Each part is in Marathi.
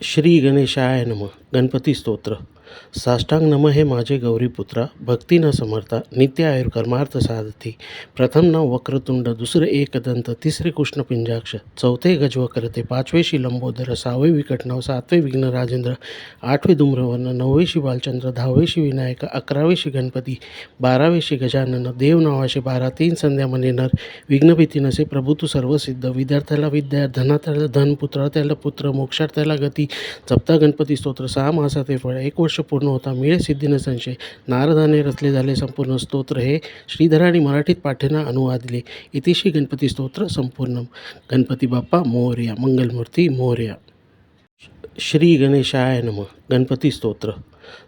श्री गणेशाय नमः. गणपती स्तोत्र. साष्टांग नम हे माझे गौरीपुत्रा, भक्ती न समर्था नित्य आयुर्कर्मार्थ साधती. प्रथम नाव वक्रतुंड, दुसरे एकदंत, तिसरे कृष्ण पिंजाक्ष, चौथे गजवकरते, पाचवेशी लंबोदर, सहावे विकटनाव, सातवे विघ्न राजेंद्र, आठवे धूम्रवर्ण, नववेशी बालचंद्र, दहावेशी विनायक, अकरावेशी गणपती, बारावेशी गजानन, देव नावाशे 12, 3 संध्या मने नर, विघ्नभीती नसे प्रभू तू सर्वसिद्ध, विद्यार्थ्याला विद्या, धनात्याला धन, पुत्रात्याला पुत्र, मोक्षार्थ्याला गती. जपता गणपती स्तोत्र 6 मासात हे फळ, 1 वर्ष पूर्ण होता मिळे सिद्धीन संशय. नारदाने रचले झाले संपूर्ण स्तोत्र हे, श्रीधराने मराठीत पाठ्यांना अनुवादिले. इतिश्री गणपती स्तोत्र संपूर्णम. गणपती बाप्पा मोरया, मंगलमूर्ती मोरया. श्री गणेशाय नमः. गणपती स्तोत्र.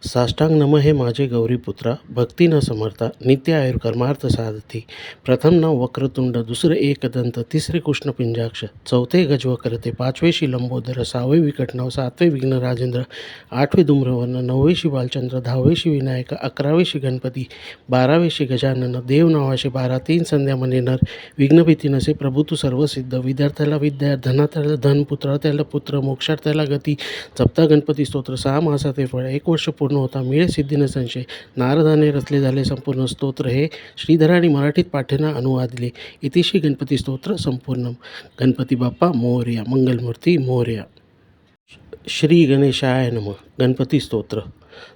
साष्टांग नम हे माझे गौरीपुत्रा, भक्ती न समर्था नित्य आयुर्कर्मार्थ साधती. प्रथम नाव वक्रतुंड, दुसरे एकदंत, तिसरे कृष्ण पिंजाक्ष, चौथे गजवकरते, पाचवेशी लंबोदर, सहावे विकटनाव, सातवे विघ्न राजेंद्र, आठवे धूम्रवर्ण, नववेशी बालचंद्र, दहावेशी विनायक, अकरावेशी गणपती, बारावेशी गजानन, देव नावाशे 12, 3 संध्या मने नर, विघ्नभीती नसे प्रभू तू सर्वसिद्ध, विद्यार्थ्याला विद्या, धनात्याला धन, पुत्रात्याला पुत्र, मोक्षार्थ्याला गती. जपता गणपती स्तोत्र 6 मासात हे फळ, 1 वर्ष पूर्ण होता मिळे सिद्धीन संशय. नारदाने रचले झाले संपूर्ण स्तोत्र हे, श्रीधराने मराठीत पाठ्यांना अनुवादिले. इतिश्री गणपती स्तोत्र संपूर्णम. गणपती बाप्पा मोरया, मंगलमूर्ती मोरया. श्री गणेशाय नमः. गणपती स्तोत्र.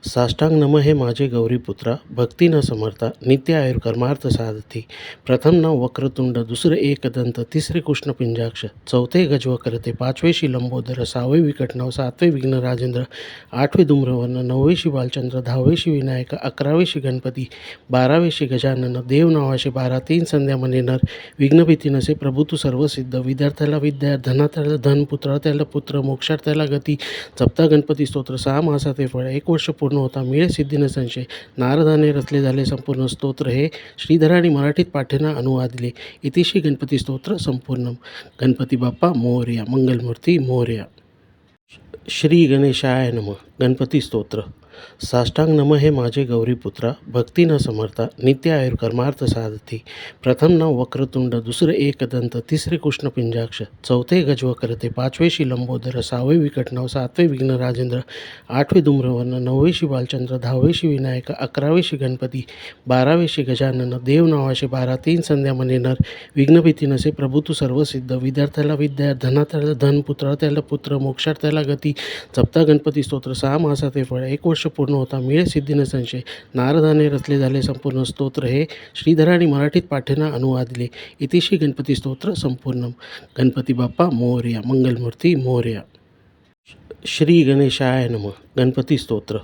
साष्टांग नम हे माझे गौरीपुत्रा, भक्ती न समर्था नित्य आयुर्कर्मार्थ साधती. प्रथम नाव वक्रतुंड, दुसरे एकदंत, तिसरे कृष्ण पिंजाक्ष, चौथे गजवकरते, पाचवेशी लंबोदर, सहावे विकटनाव, सातवे विघ्न राजेंद्र, आठवे धूम्रवर्ण, नववेशी बालचंद्र, दहावेशी विनायक, अकरावेशी गणपती, बारावेशी गजानन, देव नावाशे 12, 3 संध्या मने नर, विघ्नभीती नसे प्रभू तू सर्वसिद्ध, विद्यार्थ्याला विद्या, धनात्याला धन, पुत्रात्याला पुत्र, मोक्षार्थ्याला गती. जपता गणपती स्तोत्र 6 मासात हे फळ, 1 वर्ष पूर्ण होता मिळे सिद्धीन संशय. नारदाने रचले झाले संपूर्ण स्तोत्र हे, श्रीधराने मराठीत पाठ्यांना अनुवादिले. इतिश्री गणपती स्तोत्र संपूर्णम. गणपती बाप्पा मोरया, मंगलमूर्ती मोरया. श्री गणेशाय नमः. गणपती स्तोत्र. साष्टांग नम हे माझे गौरीपुत्रा, भक्ती न समर्था नित्य आयुर्कर्मार्थ साधती. प्रथम नाव वक्रतुंड, दुसरे एकदंत, तिसरे कृष्ण पिंजाक्ष, चौथे गजवकरते, पाचवेशी लंबोदर, सहावे विकटनाव, सातवे विघ्न राजेंद्र, आठवे धूम्रवर्ण, नववेशी बालचंद्र, दहावेशी विनायक, अकरावेशी गणपती, बारावेशी गजानन, देव नावाशे 12, 3 संध्या मने नर, विघ्नभीती नसे प्रभू तू सर्वसिद्ध, विद्यार्थ्याला विद्या, धनात्याला धन, पुत्रात्याला पुत्र, मोक्षार्थ्याला गती. जपता गणपती स्तोत्र 6 मासात हे फळ, 1 वर्ष पूर्ण होता मिळे सिद्धीन संशय. नारदाने रचले झाले संपूर्ण स्तोत्र हे, श्रीधराने मराठीत पाठ्यांना अनुवादिले. इतिश्री गणपती स्तोत्र संपूर्णम. गणपती बाप्पा मोरया, मंगलमूर्ती मोरया. श्री गणेशाय नमः. गणपती स्तोत्र.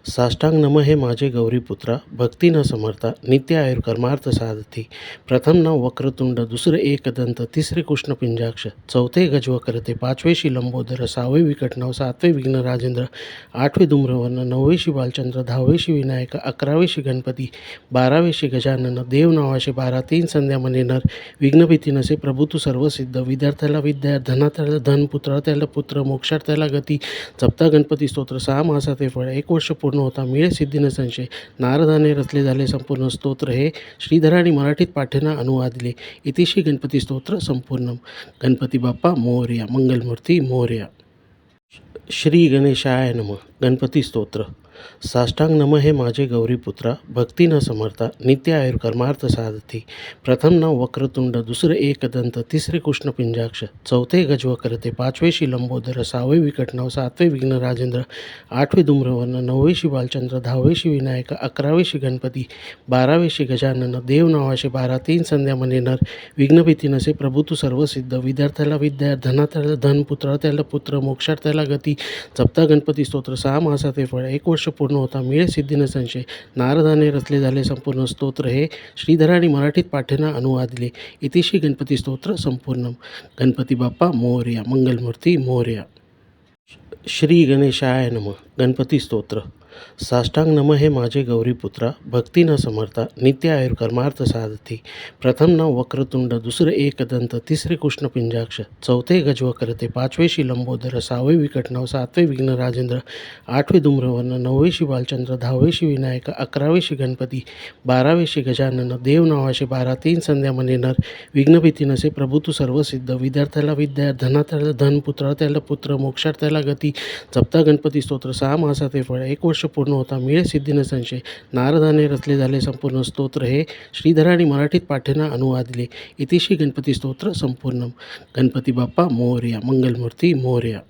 साष्टांग नम हे माझे गौरीपुत्रा, भक्ती न समर्था नित्य आयुर्कर्मार्थ साधती. प्रथम नाव वक्रतुंड, दुसरे एकदंत, तिसरे कृष्ण पिंजाक्ष, चौथे गजवकरते, पाचवेशी लंबोदर, सहावे विकटनाव, सातवे विघ्न राजेंद्र, आठवे धूम्रवर्ण, नववेशी बालचंद्र, दहावेशी विनायक, अकरावेशी गणपती, बारावेशी गजानन, देव नावाशे 12, 3 संध्या मने नर, विघ्नभीती नसे प्रभू तू सर्वसिद्ध, विद्यार्थ्याला विद्या, धनात्याला धन, पुत्रात्याला पुत्र, मोक्षार्थ्याला गती. जपता गणपती स्तोत्र 6 मासात हे फळ, 1 वर्ष पूर्ण होता मिळे सिद्धीन संशय. नारदाने रचले झाले संपूर्ण स्तोत्र हे, श्रीधराने मराठीत पाठ्यांना अनुवादिले. इतिश्री गणपती स्तोत्र संपूर्णम. गणपती बाप्पा मोरया, मंगलमूर्ती मोरया. श्री गणेशाय नमः. गणपती स्तोत्र. साष्टांग नम हे माझे गौरीपुत्रा, भक्ती न समर्था नित्य आयुर्कर्मार्थ साधती. प्रथम नाव वक्रतुंड, दुसरे एकदंत, तिसरे कृष्ण पिंजाक्ष, चौथे गजवकरते, पाचवेशी लंबोदर, सहावे विकटनाव, सातवे विघ्न राजेंद्र, आठवे धूम्रवर्ण, नववेशी बालचंद्र, दहावेशी विनायक, अकरावेशी गणपती, बारावेशी गजानन, देव नावाशे 12, 3 संध्या मने नर, विघ्नभीती नसे प्रभू तू सर्वसिद्ध, विद्यार्थ्याला विद्या, धनात्याला धन, पुत्रात्याला पुत्र, मोक्षार्थ्याला गती. जपता गणपती स्तोत्र 6 मासात हे फळ, 1 वर्ष पूर्ण होता मिळे सिद्धीन संशय. नारदाने रचले झाले संपूर्ण स्तोत्र हे, श्रीधराने मराठीत पाठ्यांना अनुवादिले. इतिश्री गणपती स्तोत्र संपूर्णम. गणपती बाप्पा मोरया, मंगलमूर्ती मोरया. श्री गणेशाय नमः. गणपती स्तोत्र. साष्टांग नम हे माझे गौरीपुत्रा भक्ती न समर्था नित्य आयुर्कर्मार्थ साधती. प्रथम नाव वक्रतुंड, दुसरे एकदंत, तिसरे कृष्ण पिंजाक्ष, चौथे गजवक्रते, पाचवे लंबोदर, सहावे विकटनाव, सातवे विघ्न राजेंद्र, आठवे धूम्रवर्ण, नववे बालचंद्र, दहावे विनायक, अकरावे गणपती, बारावे गजानन, देव नावाचे 12, 3 संध्या म्हणे नर, विघ्नभीती नसे, प्रभू तू सर्वसिद्ध, विद्यार्थ्याला विद्या, धनार्थ्याला धन, पुत्रार्थ्याला पुत्र, मोक्षार्थ्याला गती. जपता गणपती स्तोत्र 6 मासाचे फळ, 1 वर्ष पूर्ण होता मिळे सिद्धीन संशय. नारदाने रचले झाले संपूर्ण स्तोत्र हे, श्रीधराने मराठीत पाठ्यांना अनुवादिले. इति श्री गणपती स्तोत्र संपूर्णम. गणपती बाप्पा मोरया, मंगलमूर्ती मोरया.